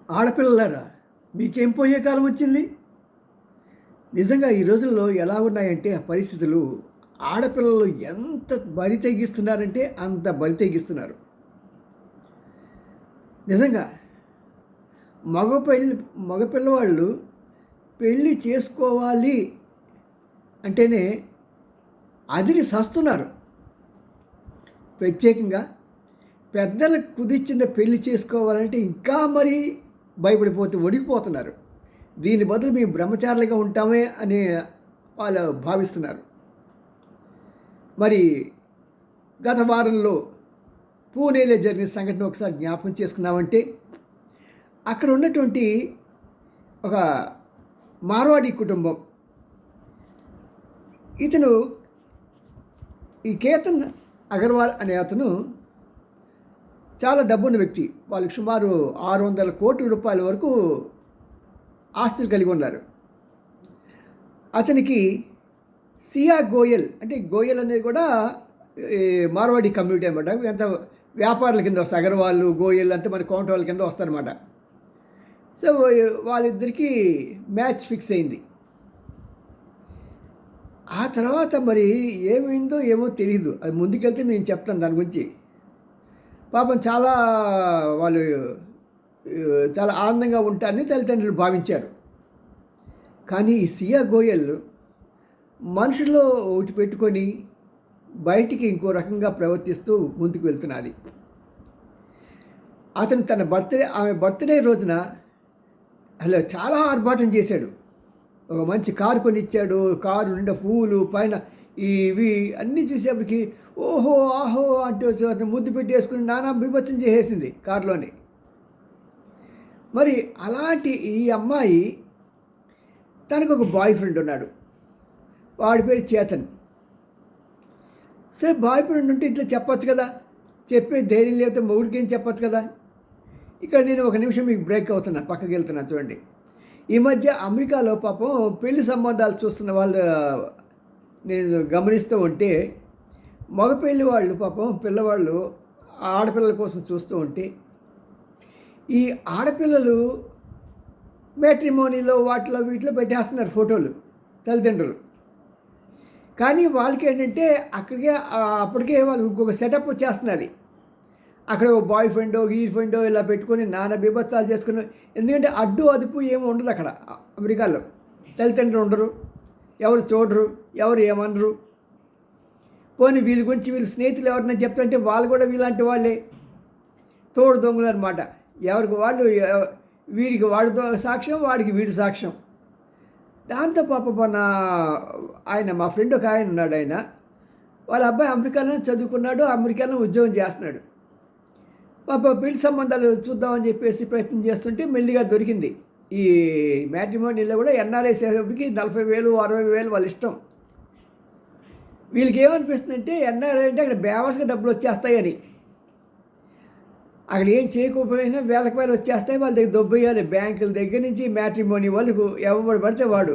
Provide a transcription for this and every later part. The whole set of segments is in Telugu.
ఆడపిల్లలారా, మీకేం పోయే కాలం వచ్చింది? నిజంగా ఈ రోజుల్లో ఎలా ఉన్నాయంటే ఆ పరిస్థితులు, ఆడపిల్లలు ఎంత బరి తెగిస్తున్నారంటే అంత బరి తెగిస్తున్నారు. నిజంగా మగ పెళ్ళి మగపిల్లవాళ్ళు పెళ్ళి చేసుకోవాలి అంటేనే అదిరి సస్తున్నారు. ప్రత్యేకంగా పెద్దలకు కుదిర్చిన పెళ్లి చేసుకోవాలంటే ఇంకా మరీ భయపడిపోతూ వణికిపోతున్నారు. దీని బదులు మేము బ్రహ్మచారులుగా ఉంటామే అని వాళ్ళు భావిస్తున్నారు. మరి గత వారంలో పూణేలో జరిగిన సంఘటన ఒకసారి జ్ఞాపకం చేసుకున్నామంటే, అక్కడ ఉన్నటువంటి ఒక మార్వాడి కుటుంబం, ఇతను ఈ కేతన్ అగర్వాల్ అనే అతను చాలా డబ్బున్న వ్యక్తి. వాళ్ళకి సుమారు 600 కోట్ల రూపాయల వరకు ఆస్తులు కలిగి ఉన్నారు. అతనికి సియా గోయల్, అంటే గోయల్ అనేది కూడా మార్వాడి కమ్యూనిటీ అనమాట. ఎంత వ్యాపారుల కింద వస్తారు, అగర్వాళ్ళు గోయల్ అంతా మన కౌంటర్ వాళ్ళ కింద వస్తారనమాట. సో వాళ్ళిద్దరికీ మ్యాచ్ ఫిక్స్ అయింది. ఆ తర్వాత మరి ఏమైందో ఏమో తెలియదు, అది ముందుకెళ్తే నేను చెప్తాను దాని గురించి. పాపం వాళ్ళు చాలా ఆనందంగా ఉంటారని తల్లిదండ్రులు భావించారు. కానీ ఈ సియా గోయల్ మనుషుల్లో ఒకటి పెట్టుకొని బయటికి ఇంకో రకంగా ప్రవర్తిస్తూ ముందుకు వెళ్తున్నది. అతను ఆమె బర్త్డే రోజున అలా చాలా ఆర్భాటం చేశాడు. ఒక మంచి కారు కొనిచ్చాడు. కారు నిండా పువ్వులు, పైన ఇవి అన్నీ చూసేప్పటికి ఓహో ఆహో అంటే అతను ముద్దు పెట్టేసుకుని నానా బీభత్సం చేసేసింది కారులోనే. మరి అలాంటి ఈ అమ్మాయి, తనకు ఒక బాయ్ ఫ్రెండ్ ఉన్నాడు, వాడి పేరు చేతన్. సరే, బాయ్ ఫ్రెండ్ ఉంటే ఇట్లా చెప్పొచ్చు కదా, చెప్పే ధైర్యం లేకపోతే మొగుడికి ఏం చెప్పొచ్చు కదా. ఇక్కడ నేను ఒక నిమిషం మీకు బ్రేక్ అవుతున్నాను, పక్కకి వెళ్తున్నాను చూడండి. ఈ మధ్య అమెరికాలో పాపం పెళ్లి సంబంధాలు చూస్తున్న వాళ్ళు నేను గమనిస్తూ ఉంటే, మగ పెళ్లి వాళ్ళు పాపం పిల్లవాళ్ళు ఆడపిల్లల కోసం చూస్తూ ఉంటే, ఈ ఆడపిల్లలు మ్యాట్రిమోనీలో వాటిలో వీటిలో పెట్టేస్తున్నారు ఫోటోలు తల్లిదండ్రులు. కానీ వాళ్ళకి ఏంటంటే అప్పటికే వాళ్ళు ఇంకొక సెటప్ వచ్చేస్తున్నది. అక్కడ ఒక బాయ్ ఫ్రెండో గీర్ ఫ్రెండో ఇలా పెట్టుకొని నానా బీభత్సాలు చేసుకుని, ఎందుకంటే అడ్డు అదుపు ఏమి ఉండదు అక్కడ అమెరికాలో. తల్లిదండ్రులు ఉండరు, ఎవరు చూడరు, ఎవరు ఏమనరు. పోనీ వీళ్ళ గురించి వీళ్ళ స్నేహితులు ఎవరైనా చెప్తుంటే వాళ్ళు కూడా వీళ్ళంటి వాళ్ళే తోడు దొంగలు అనమాట. ఎవరికి వాళ్ళు, వీడికి వాడి సాక్ష్యం, వాడికి వీడి సాక్ష్యం. దాంతో పాప మా ఫ్రెండ్ ఒక ఆయన ఉన్నాడు. వాళ్ళ అబ్బాయి అమెరికాలో చదువుకున్నాడు, అమెరికాలో ఉద్యోగం చేస్తున్నాడు. పెళ్లి సంబంధాలు చూద్దామని చెప్పేసి ప్రయత్నం చేస్తుంటే మెల్లిగా దొరికింది. ఈ మ్యాట్రిమోనీలో కూడా ఎన్ఆర్ఐ సేవకి 40,000 60,000 వాళ్ళ ఇష్టం. వీళ్ళకి ఏమనిపిస్తుందంటే, ఎన్ఆర్ఐ అంటే అక్కడ బేవర్స్గా డబ్బులు వచ్చేస్తాయని. అక్కడ ఏం చేయకపోయినా వేలకు వేలు వచ్చేస్తాయి, వాళ్ళ దగ్గర దొబ్బేయాలి. బ్యాంకుల దగ్గర నుంచి మ్యాట్రిమోనీ వాళ్ళకు ఎవరు పడితే వాడు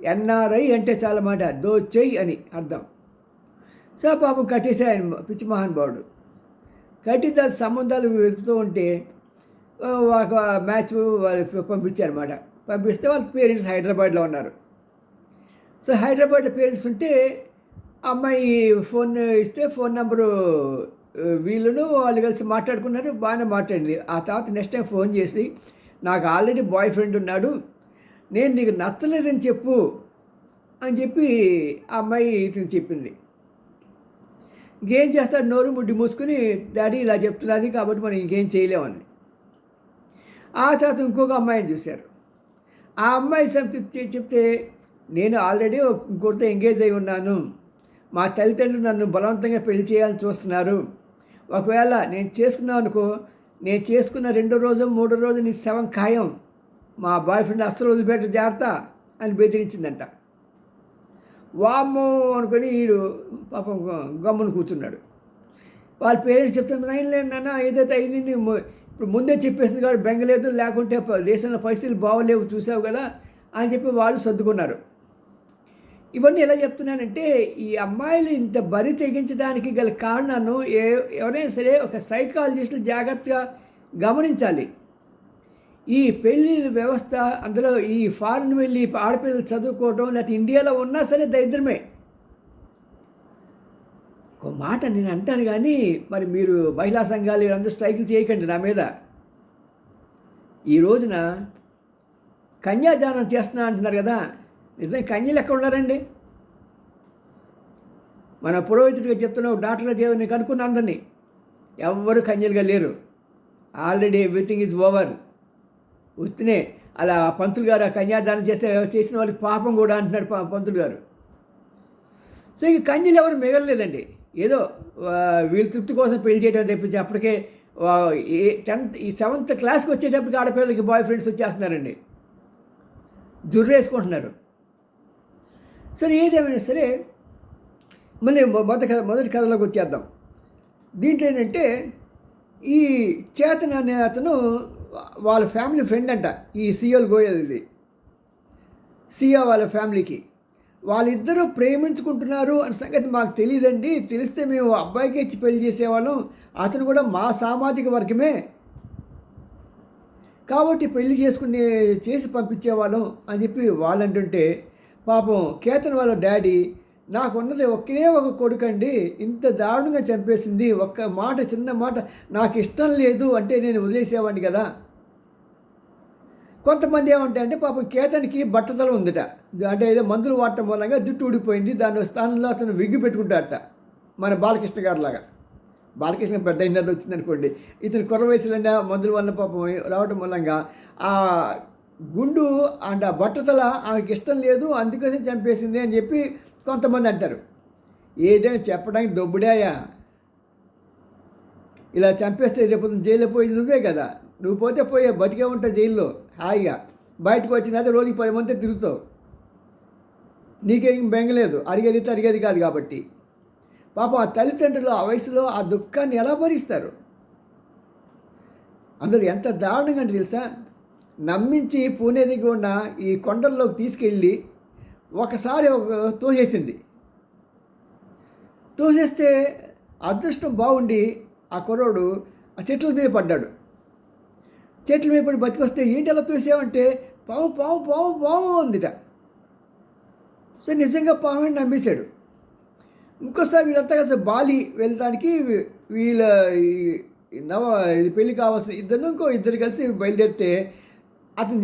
ఎన్ఆర్ఐ అంటే చాలా మాట దోచెయ్యి అని అర్థం. సో పాపం కట్టేసే ఆయన పిచ్చి మహానుభావుడు. కట్టి దాని సంబంధాలు వెతుకుతూ ఉంటే ఒక మ్యాచ్ పంపించారన్నమాట. పంపిస్తే వాళ్ళ పేరెంట్స్ హైదరాబాద్లో ఉన్నారు. సో హైదరాబాద్లో పేరెంట్స్ ఉంటే అమ్మాయి ఫోన్ ఇస్తే ఫోన్ నెంబరు వీళ్ళను వాళ్ళు కలిసి మాట్లాడుకున్నారు. బాగానే మాట్లాడింది. ఆ తర్వాత నెక్స్ట్ టైం ఫోన్ చేసి, నాకు ఆల్రెడీ బాయ్ ఫ్రెండ్ ఉన్నాడు, నేను నీకు నచ్చలేదని చెప్పు అని చెప్పి ఆ అమ్మాయి ఇతను చెప్పింది. ఇంకేం చేస్తాడు, నోరు ముడ్డి మూసుకుని డాడీ ఇలా చెప్తున్నది కాబట్టి మనం ఇంకేం చేయలేమని. ఆ తర్వాత ఇంకొక అమ్మాయిని చూశారు. ఆ అమ్మాయి చెప్తే, నేను ఆల్రెడీ ఇంకొకరితో ఎంగేజ్ అయి ఉన్నాను, మా తల్లిదండ్రులు నన్ను బలవంతంగా పెళ్లి చేయాలని చూస్తున్నారు, ఒకవేళ నేను చేసుకున్నాను అనుకో, నేను చేసుకున్న 2వ రోజు 3వ రోజు నీ శవం ఖాయం, మా బాయ్ ఫ్రెండ్ అస్సలు వదిలిపెట్ట జాగ్రత్త అని బెదిరించిందంట. వామ్మో అనుకొని వీడు పాపం గమ్మును కూర్చున్నాడు. వాళ్ళ పేరెంట్స్ చెప్తాను, నాన్న ఏదైతే అయింది ఇప్పుడు ముందే చెప్పేసింది కాబట్టి బెంగలేదు, లేకుంటే దేశంలో పరిస్థితులు బాగోలేవు చూసావు కదా అని చెప్పి వాళ్ళు సర్దుకున్నారు. ఇవన్నీ ఎలా చెప్తున్నానంటే, ఈ అమ్మాయిలు ఇంత బరి తెగించడానికి గల కారణాన్ని ఎవరైనా సరే ఒక సైకాలజిస్టులు జాగ్రత్తగా గమనించాలి. ఈ పెళ్లి వ్యవస్థ, అందులో ఈ ఫారిన్ వెళ్ళి ఆడపిల్లలు చదువుకోవడం, లేకపోతే ఇండియాలో ఉన్నా సరే దరిద్రమే. ఒక మాట నేను అంటాను కానీ, మరి మీరు మహిళా సంఘాలు వీళ్ళందరూ స్ట్రైకులు చేయకండి నా మీద. ఈ రోజున కన్యాదానం చేస్తున్నా అంటున్నారు కదా, నిజంగా కన్యలు ఎక్కడ ఉన్నారండి? మన పురోహితుడిగా చెప్తున్న డాక్టర్గా నేను కనుక్కున్న అందరినీ, ఎవ్వరు కన్యలుగా లేరు. Already everything is over. ఉత్తినే అలా పంతులు గారు ఆ కన్యాదానం చేసిన వాళ్ళకి పాపం కూడా అంటున్నాడు పంతులు గారు. సో ఇక కన్యలు ఎవరు మిగలలేదండి. ఏదో వీళ్ళ తృప్తి కోసం పెళ్లి చేయడం తెప్పించి అప్పటికే 7th క్లాస్కి వచ్చేటప్పటికి ఆడపిల్లలకి బాయ్ ఫ్రెండ్స్ వచ్చేస్తున్నారండి, జుర్రేసుకుంటున్నారు. సరే ఏదేమైనా సరే మళ్ళీ మొదటి కథలోకి వచ్చేద్దాం. దీంట్లో ఏంటంటే ఈ చేతన్ అనే అతను వాళ్ళ ఫ్యామిలీ ఫ్రెండ్ అంట, ఈ సియోల్ గోయల్, ఇది సియా వాళ్ళ ఫ్యామిలీకి. వాళ్ళిద్దరూ ప్రేమించుకుంటున్నారు అనే సంగతి మాకు తెలియదండి, తెలిస్తే మేము అబ్బాయికి ఇచ్చి పెళ్లి చేసేవాళ్ళం, అతను కూడా మా సామాజిక వర్గమే కాబట్టి పెళ్లి చేసి పంపించేవాళ్ళం అని చెప్పి వాళ్ళంటుంటే, పాపం కేతన్ వాళ్ళ డాడీ, నాకున్నది ఒకే ఒక కొడుకండి, ఇంత దారుణంగా చంపేసింది, ఒక్క మాట, చిన్న మాట నాకు ఇష్టం లేదు అంటే నేను వదిలేసేవాడిని కదా. కొంతమంది ఏమంటాయంటే పాపం కేతన్కి బట్టతల ఉందిట, అంటే ఏదో మందులు వాడటం మూలంగా జుట్టు ఊడిపోయింది, దాని స్థానంలో అతను విగ్గు పెట్టుకుంటాడట, మన బాలకృష్ణ గారు లాగా. బాలకృష్ణ పెద్ద అయినది వచ్చింది అనుకోండి, ఇతను కుర్ర వయసులోనే మందుల వల్ల పాపం రావటం మూలంగా ఆ గుండు అండ్ ఆ బట్టతల ఆమెకి ఇష్టం లేదు, అందుకోసం చంపేసింది అని చెప్పి కొంతమంది అంటారు. ఏదైనా చెప్పడానికి దొబ్బుడాయా? ఇలా చంపేస్తే రేపు జైల్లో పోయింది నువ్వే కదా, నువ్వు పోతే బతికే ఉంటావు జైల్లో హాయిగా, బయటకు వచ్చిన రోజుకి 10 మంది తిరుగుతావు, నీకేం బెంగలేదు, అరిగేది కాదు కాబట్టి. పాపం ఆ తల్లిదండ్రులు ఆ వయసులో ఆ దుఃఖాన్ని ఎలా భరిస్తారు? అందులో ఎంత దారుణంగా అంటే తెలుసా, నమ్మించి పూణే దగ్గర ఉన్న ఈ కొండల్లోకి తీసుకెళ్ళి ఒకసారి తోసేస్తే అదృష్టం బాగుండి ఆ కుర్రోడు ఆ చెట్ల మీద పడ్డాడు. చెట్ల మీద పడి బతికొస్తే ఏంటి అలా తోసావంటే పాము ఉందిట. సో నిజంగా పాము అని నమ్మేశాడు. ఇంకోసారి వీళ్ళంతా కలిసి బాలి వెళ్ళడానికి ఇది పెళ్ళి కావాల్సిన ఇద్దరు కలిసి బయలుదేరితే అతని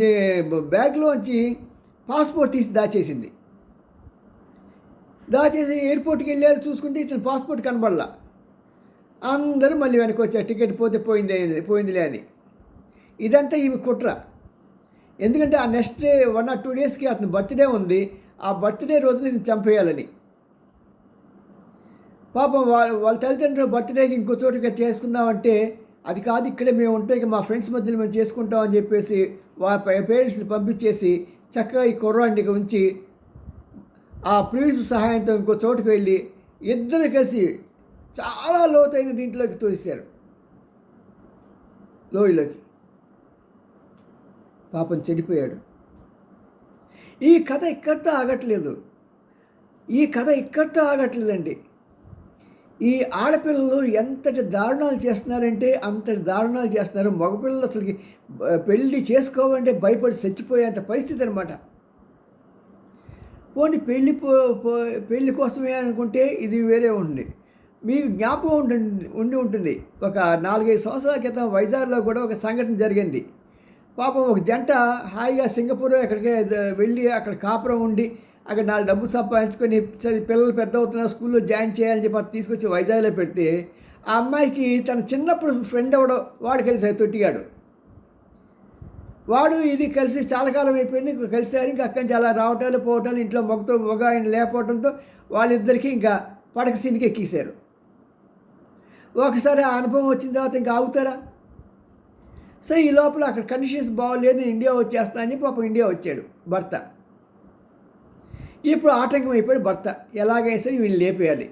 బ్యాగ్లోంచి పాస్పోర్ట్ తీసి దాచేసి ఎయిర్పోర్ట్కి వెళ్ళారు. చూసుకుంటే ఇతను పాస్పోర్ట్ కనబడలా. అందరూ మళ్ళీ వెనక్కి వచ్చారు, టికెట్ పోయిందిలే అని. ఇదంతా ఈమె కుట్ర. ఎందుకంటే ఆ నెక్స్ట్ డే 1 or 2 డేస్కి అతని బర్త్డే ఉంది, ఆ బర్త్డే రోజున ఇది చంపేయాలని. పాపం వాళ్ళ తల్లిదండ్రులు బర్త్డేకి ఇంకో చోటుగా చేసుకుందామంటే, అది కాదు ఇక్కడే మేము ఉంటే మా ఫ్రెండ్స్ మధ్యలో మేము చేసుకుంటామని చెప్పేసి వాళ్ళ పేరెంట్స్ని పంపించేసి చక్కగా ఈ కుర్రాడికి ఉంచి ఆ ప్రియుడి సహాయంతో ఇంకో చోటుకు వెళ్ళి ఇద్దరు కలిసి చాలా లోతైన దీంట్లోకి తోసారు, లోయలోకి. పాపం చనిపోయాడు. ఈ కథ ఇక్కడితో ఆగట్లేదండి. ఈ ఆడపిల్లలు ఎంతటి దారుణాలు చేస్తున్నారంటే అంతటి దారుణాలు చేస్తున్నారు. మగపిల్లలు అసలుకి పెళ్ళి చేసుకోవాలంటే భయపడి చచ్చిపోయేంత పరిస్థితి అనమాట. పోనీ పెళ్ళి కోసమే అనుకుంటే ఇది వేరే ఉంది. మీకు జ్ఞాపకం ఉంటుంది, ఒక 4-5 సంవత్సరాల క్రితం వైజాగ్లో కూడా ఒక సంఘటన జరిగింది. పాపం ఒక జంట హాయిగా సింగపూర్ ఎక్కడికి వెళ్ళి అక్కడ కాపురం ఉండి అక్కడ 4 డబ్బులు సంపాదించుకొని పిల్లలు పెద్ద అవుతున్నారు, స్కూల్లో జాయిన్ చేయాలని చెప్పి తీసుకొచ్చి వైజాగ్లో పెడితే ఆ అమ్మాయికి తన చిన్నప్పుడు ఫ్రెండ్ ఎవడో వాడు కలిసి తొట్టిగాడు. వాడు ఇది కలిసి చాలా కాలం అయిపోయింది, కలిసారు. ఇంకా అక్కడి నుంచి అలా రావటాలు పోవటాలు, ఇంట్లో మగ ఆయన లేకపోవడంతో వాళ్ళిద్దరికీ ఇంకా పడక సీన్కి ఎక్కేశారు. ఒకసారి ఆ అనుభవం వచ్చిన తర్వాత ఇంకా ఆగుతారా? సరే ఈ లోపల అక్కడ కండిషన్స్ బాగోలేదు, ఇండియా వచ్చేస్తా అని పాపం ఇండియా వచ్చాడు భర్త. ఇప్పుడు ఆటంకం అయిపోయాడు భర్త, ఎలాగైనా సరే వీళ్ళు లేపేయాలి.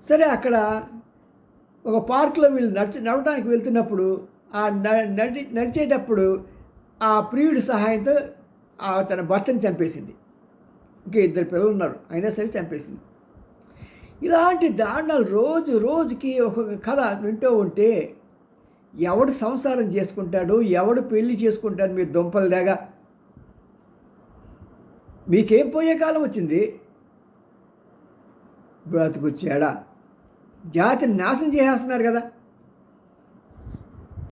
సరే అక్కడ ఒక పార్క్లో వీళ్ళు నడవడానికి వెళ్తున్నప్పుడు ఆ నడిచేటప్పుడు ఆ ప్రియుడి సహాయంతో తన భర్తని చంపేసింది. ఇంకా 2 పిల్లలు ఉన్నారు, అయినా సరే చంపేసింది. ఇలాంటి దారుణాలు రోజుకి ఒక్కొక్క కథ వింటూ ఉంటే ఎవడు సంసారం చేసుకుంటాడు, ఎవడు పెళ్లి చేసుకుంటాడు? మీ దుంపల దాగా మీకేం పోయే కాలం వచ్చింది? బ్రతుకు చెడ, జాతిని నాశనం చేసేస్తున్నారు కదా.